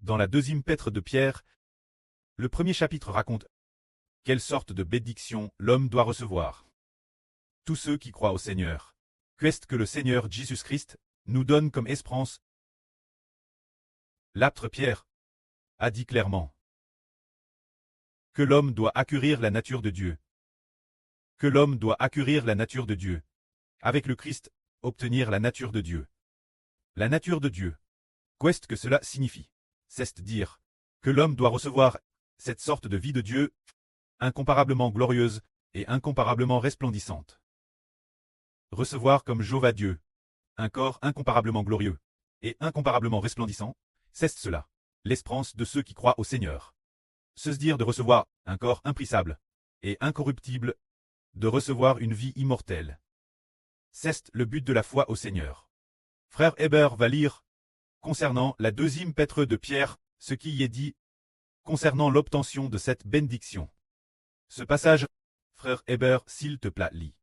Dans la deuxième épître de Pierre, le premier chapitre raconte quelle sorte de bénédiction l'homme doit recevoir. Tous ceux qui croient au Seigneur. Qu'est-ce que le Seigneur Jésus-Christ nous donne comme espérance? L'apôtre Pierre a dit clairement que l'homme doit acquérir la nature de Dieu. Que l'homme doit acquérir la nature de Dieu. Avec le Christ, obtenir la nature de Dieu. La nature de Dieu. Qu'est-ce que cela signifie? C'est-à-dire que l'homme doit recevoir cette sorte de vie de Dieu, incomparablement glorieuse et incomparablement resplendissante. Recevoir comme Jéhovah Dieu, un corps incomparablement glorieux et incomparablement resplendissant, c'est cela, l'espérance de ceux qui croient au Seigneur. Se dire de recevoir un corps impérissable et incorruptible, de recevoir une vie immortelle. C'est le but de la foi au Seigneur. Frère Hébert va lire, concernant la deuxième épître de Pierre, ce qui y est dit, concernant l'obtention de cette bénédiction. Ce passage, frère Hébert, s'il te plaît, lis.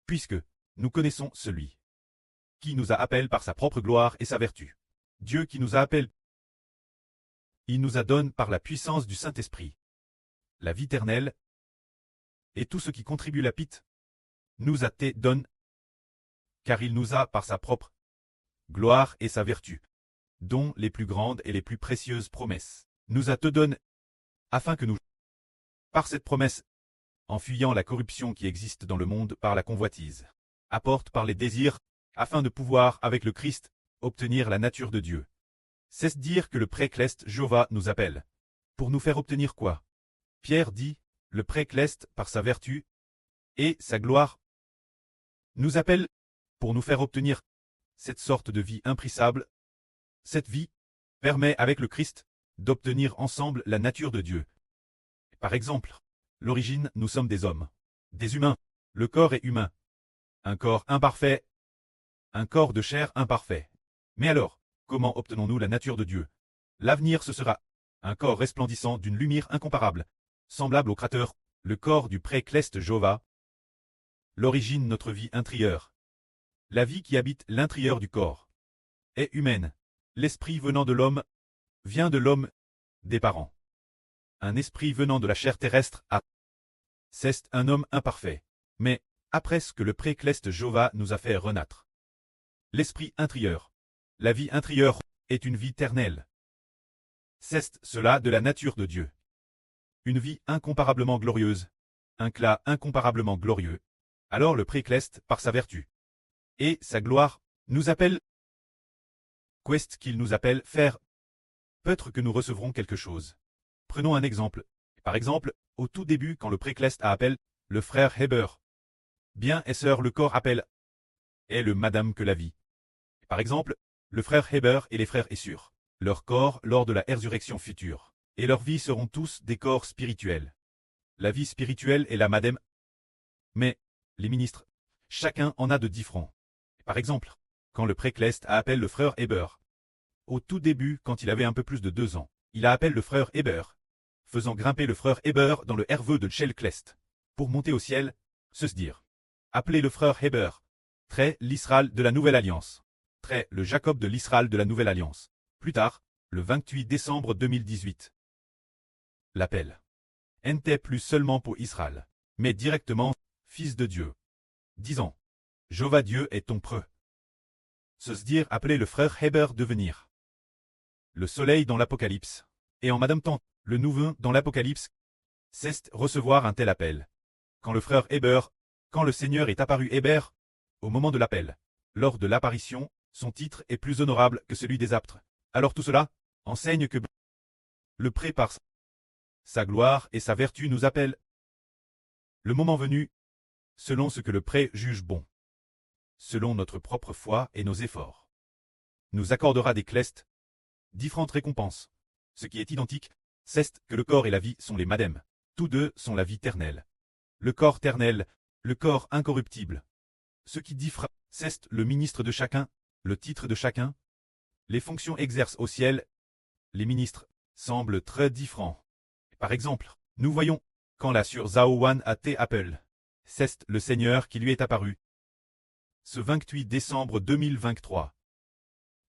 Puisque nous connaissons celui qui nous a appelés par sa propre gloire et sa vertu. Dieu qui nous a appelés, il nous a donné par la puissance du Saint-Esprit la vie éternelle, et tout ce qui contribue la pite nous a été donné, car il nous a par sa propre gloire et sa vertu, dont les plus grandes et les plus précieuses promesses, nous a te donné, afin que nous, par cette promesse, en fuyant la corruption qui existe dans le monde par la convoitise, apporte par les désirs, afin de pouvoir, avec le Christ, obtenir la nature de Dieu. C'est dire que le précleste Jéhovah nous appelle. Pour nous faire obtenir quoi? Pierre dit, le précleste, par sa vertu et sa gloire, nous appelle pour nous faire obtenir cette sorte de vie impérissable. Cette vie permet avec le Christ d'obtenir ensemble la nature de Dieu. Par exemple, l'origine, nous sommes des hommes, des humains, le corps est humain, un corps imparfait, un corps de chair imparfait. Mais alors, comment obtenons-nous la nature de Dieu? L'avenir ce sera un corps resplendissant d'une lumière incomparable, semblable au Créateur, le corps du précleste Jéhovah. L'origine notre vie intérieure. La vie qui habite l'intérieur du corps est humaine. L'esprit venant de l'homme vient de l'homme, des parents. Un esprit venant de la chair terrestre a. C'est un homme imparfait, mais après ce que le précleste Jéhovah nous a fait renaître. L'esprit intérieur. La vie intérieure est une vie éternelle. C'est cela de la nature de Dieu. Une vie incomparablement glorieuse, un clas incomparablement glorieux. Alors le précleste, par sa vertu et sa gloire, nous appelle. Qu'est-ce qu'il nous appelle faire? Peut-être que nous recevrons quelque chose. Prenons un exemple. Par exemple, au tout début quand le précleste appelle le frère Hébert. Bien et sœur le corps appelle et le madame que la vie. Par exemple, le frère Hébert et les frères Essur, leur corps lors de la résurrection future, et leur vie seront tous des corps spirituels. La vie spirituelle est la madame. Mais, les ministres, chacun en a de différents. Par exemple, quand le précleste appelle le frère Hébert. Au tout début, quand il avait un peu plus de 2 ans, il appelle le frère Hébert, faisant grimper le frère Hébert dans le herveux de Chelclest, pour monter au ciel, se dire. Appeler le frère Hébert, trait l'Israël de la Nouvelle Alliance, trait le Jacob de l'Israël de la Nouvelle Alliance. Plus tard, le 28 décembre 2018. L'appel n'était plus seulement pour Israël, mais directement, fils de Dieu. Disant, Jéhovah Dieu est ton preux. Se dire appeler le frère Hébert devenir. Le soleil dans l'Apocalypse, et en Madame Tant, le nouveau dans l'Apocalypse, c'est recevoir un tel appel. Quand le frère Hébert, quand le Seigneur est apparu Hébert, au moment de l'appel, lors de l'apparition, son titre est plus honorable que celui des apôtres. Alors tout cela enseigne que le pré par sa gloire et sa vertu nous appelle. Le moment venu, selon ce que le pré juge bon, selon notre propre foi et nos efforts, nous accordera des clestes, différentes récompenses. Ce qui est identique, c'est que le corps et la vie sont les madem. Tous deux sont la vie éternelle. Le corps éternel, le corps incorruptible. Ce qui diffère, c'est le ministre de chacun, le titre de chacun. Les fonctions exercées au ciel, les ministres, semblent très différents. Par exemple, nous voyons, quand la sur Zaowan a été appelée, c'est le Seigneur qui lui est apparu. Ce 28 décembre 2023.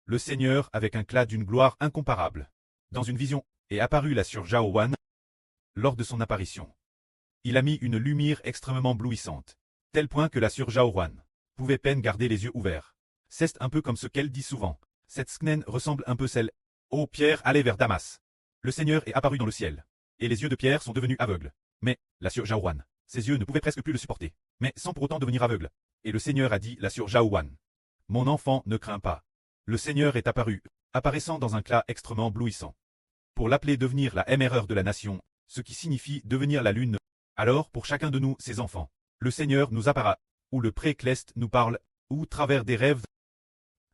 Le Seigneur avec un éclat d'une gloire incomparable. dans une vision, est apparu la Sœur Zhao Wan. Lors de son apparition, il a mis une lumière extrêmement blouissante, tel point que la Sœur Zhao Wan pouvait peine garder les yeux ouverts. C'est un peu comme ce qu'elle dit souvent. Cette Sknen ressemble un peu celle. Oh, Pierre allait vers Damas. Le Seigneur est apparu dans le ciel. Et les yeux de Pierre sont devenus aveugles. Mais, la Sœur Zhao Wan, ses yeux ne pouvaient presque plus le supporter, mais sans pour autant devenir aveugles. Et le Seigneur a dit, la Sœur Zhao Wan, mon enfant, ne crains pas. Le Seigneur est apparu, apparaissant dans un clair extrêmement blouissant. Pour l'appeler devenir la émereur de la nation, ce qui signifie devenir la lune. Alors, pour chacun de nous, ses enfants, le Seigneur nous appara, ou le pré-cleste nous parle, ou travers des rêves.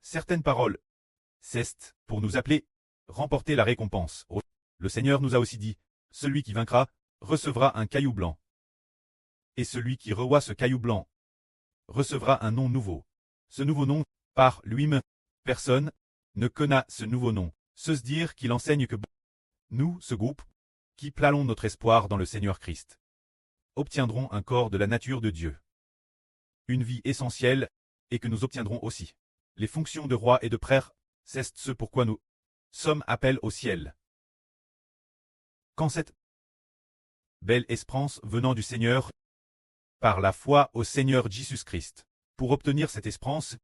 Certaines paroles, c'est pour nous appeler, remporter la récompense. Le Seigneur nous a aussi dit, celui qui vaincra, recevra un caillou blanc. Et celui qui revoit ce caillou blanc, recevra un nom nouveau. Ce nouveau nom, par lui-même, personne ne connaît ce nouveau nom. Se dire qu'il enseigne que nous, ce groupe, qui planons notre espoir dans le Seigneur Christ, obtiendrons un corps de la nature de Dieu. Une vie essentielle, et que nous obtiendrons aussi. Les fonctions de roi et de prêtre, c'est ce pourquoi nous sommes appelés au ciel. Quand cette belle espérance venant du Seigneur, par la foi au Seigneur Jésus-Christ, pour obtenir cette espérance,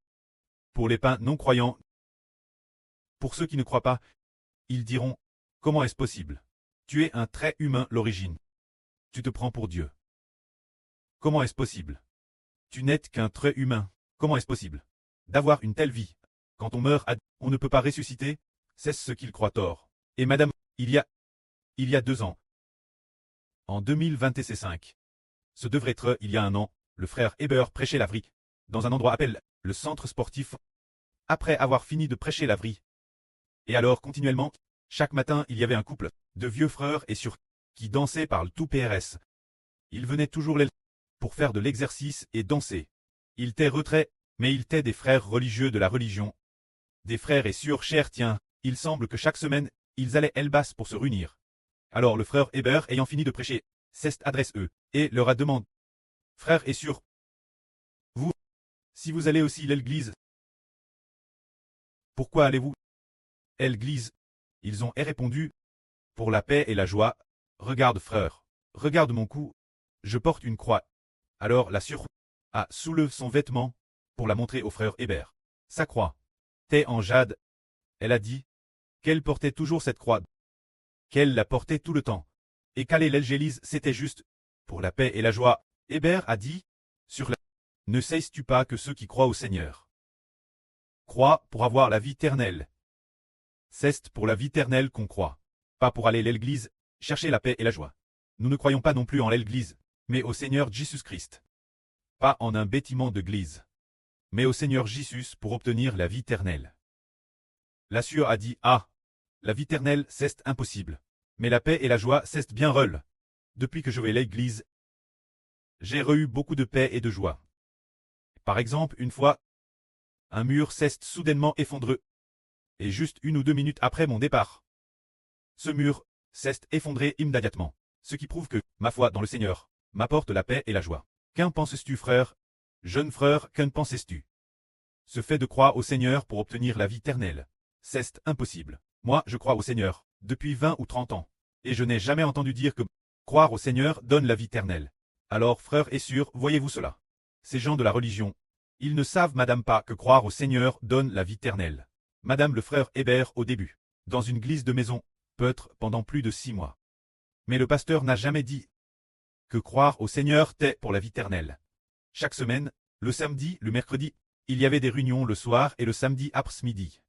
pour les païens non croyants, pour ceux qui ne croient pas, ils diront, comment est-ce possible? Tu es un trait humain l'origine. Tu te prends pour Dieu. Comment est-ce possible? Tu n'es qu'un trait humain. Comment est-ce possible d'avoir une telle vie? Quand on meurt, on ne peut pas ressusciter, c'est ce qu'ils croient tort. Et madame, il y a 2 ans, en 2025, ce devrait être il y a un an, le frère Heber prêchait la vraie, dans un endroit appelé le centre sportif, après avoir fini de prêcher la vraie. Et alors continuellement, chaque matin il y avait un couple de vieux frères et sœurs qui dansaient par le tout PRS. Ils venaient toujours pour faire de l'exercice et danser. Ils étaient retraits, mais ils étaient des frères religieux de la religion. Des frères et sœurs chers, tiens, il semble que chaque semaine, ils allaient Elbas pour se réunir. Alors le frère Heber ayant fini de prêcher, s'adresse eux, et leur a demandé, frères et sœurs, vous, si vous allez aussi à l'église, pourquoi allez-vous à l'église? Ils ont répondu, pour la paix et la joie. Regarde frère, regarde mon cou, je porte une croix. Alors la sœur a soulevé son vêtement, pour la montrer au frère Heber. Sa croix, t'es en jade. Elle a dit, qu'elle portait toujours cette croix, qu'elle la portait tout le temps, et qu'aller l'Élgélise c'était juste, pour la paix et la joie. Heber a dit, sur la ne sais-tu pas que ceux qui croient au Seigneur croient pour avoir la vie éternelle. C'est pour la vie éternelle qu'on croit, pas pour aller à l'église, chercher la paix et la joie. Nous ne croyons pas non plus en l'église, mais au Seigneur Jésus-Christ. Pas en un bâtiment d'église, mais au Seigneur Jésus pour obtenir la vie éternelle. La sœur a dit, ah, la vie éternelle c'est impossible, mais la paix et la joie c'est bien reul. Depuis que je vais à l'église, j'ai eu beaucoup de paix et de joie. Par exemple, une fois, un mur s'est soudainement effondré, et juste 1 ou 2 minutes après mon départ, ce mur s'est effondré immédiatement, ce qui prouve que ma foi dans le Seigneur m'apporte la paix et la joie. Qu'en penses-tu, frère? Jeune frère, qu'en penses-tu? Ce fait de croire au Seigneur pour obtenir la vie éternelle, c'est impossible. Moi, je crois au Seigneur, depuis 20 ou 30 ans, et je n'ai jamais entendu dire que croire au Seigneur donne la vie éternelle. Alors, frère et sœur, voyez-vous cela? Ces gens de la religion, ils ne savent madame pas que croire au Seigneur donne la vie éternelle. Madame le frère Heber au début, dans une église de maison, peut-être pendant plus de 6 mois. Mais le pasteur n'a jamais dit que croire au Seigneur t'est pour la vie éternelle. Chaque semaine, le samedi, le mercredi, il y avait des réunions le soir et le samedi après-midi.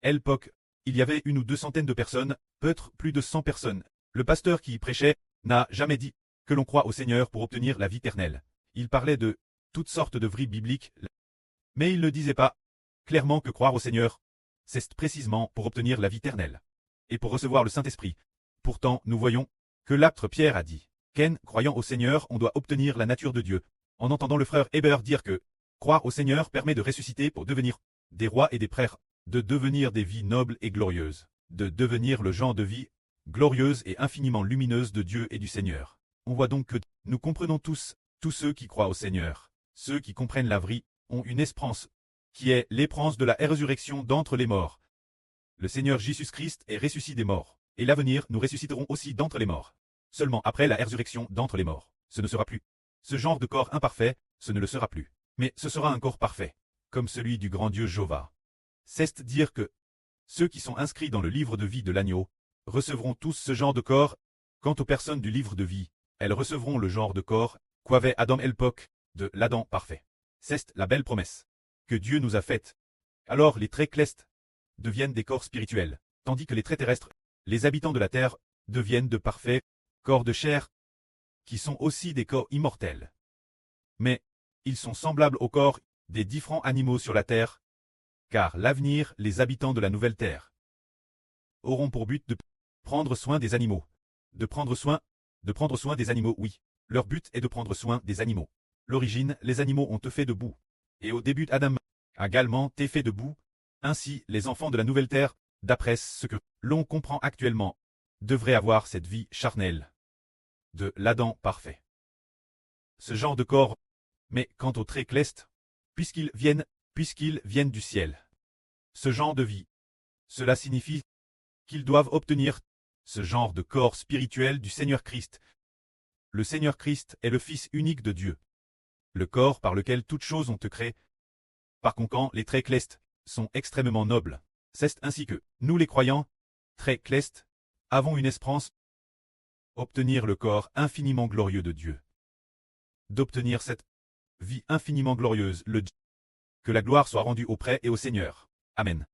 À l'époque, il y avait 1 ou 2 centaines de personnes, peut-être plus de 100 personnes. Le pasteur qui y prêchait n'a jamais dit que l'on croit au Seigneur pour obtenir la vie éternelle. Il parlait de toutes sortes de vrais bibliques, mais il ne disait pas clairement que croire au Seigneur, c'est précisément pour obtenir la vie éternelle et pour recevoir le Saint-Esprit. Pourtant, nous voyons que l'apôtre Pierre a dit qu'en croyant au Seigneur, on doit obtenir la nature de Dieu. En entendant le frère Heber dire que croire au Seigneur permet de ressusciter pour devenir des rois et des prêtres, de devenir des vies nobles et glorieuses, de devenir le genre de vie glorieuse et infiniment lumineuse de Dieu et du Seigneur. On voit donc que nous comprenons tous ceux qui croient au Seigneur, ceux qui comprennent la vraie, ont une espérance, qui est l'espérance de la résurrection d'entre les morts. Le Seigneur Jésus-Christ est ressuscité des morts, et l'avenir nous ressusciterons aussi d'entre les morts. Seulement après la résurrection d'entre les morts, ce ne sera plus. Ce genre de corps imparfait, ce ne le sera plus. Mais ce sera un corps parfait, comme celui du grand Dieu Jéhovah. C'est dire que ceux qui sont inscrits dans le livre de vie de l'agneau recevront tous ce genre de corps. Quant aux personnes du livre de vie, elles recevront le genre de corps qu'avait Adam et l'époque de l'Adam parfait. C'est la belle promesse que Dieu nous a faite. Alors les traits célestes deviennent des corps spirituels, tandis que les traits terrestres, les habitants de la terre, deviennent de parfaits corps de chair, qui sont aussi des corps immortels. Mais ils sont semblables aux corps des différents animaux sur la terre, car l'avenir, les habitants de la nouvelle terre auront pour but de prendre soin des animaux. De prendre soin des animaux, oui. Leur but est de prendre soin des animaux. L'origine, les animaux ont été faits de boue. Et au début Adam a également été fait de boue. Ainsi, les enfants de la nouvelle terre, d'après ce que l'on comprend actuellement, devraient avoir cette vie charnelle de l'Adam parfait. Ce genre de corps, mais quant aux traits célestes, puisqu'ils viennent du ciel. Ce genre de vie, cela signifie qu'ils doivent obtenir ce genre de corps spirituel du Seigneur Christ. Le Seigneur Christ est le Fils unique de Dieu, le corps par lequel toutes choses ont été créées. Par conséquent, les traits célestes sont extrêmement nobles. C'est ainsi que, nous les croyants, traits célestes, avons une espérance, obtenir le corps infiniment glorieux de Dieu. D'obtenir cette vie infiniment glorieuse, que la gloire soit rendue auprès et au Seigneur. Amen.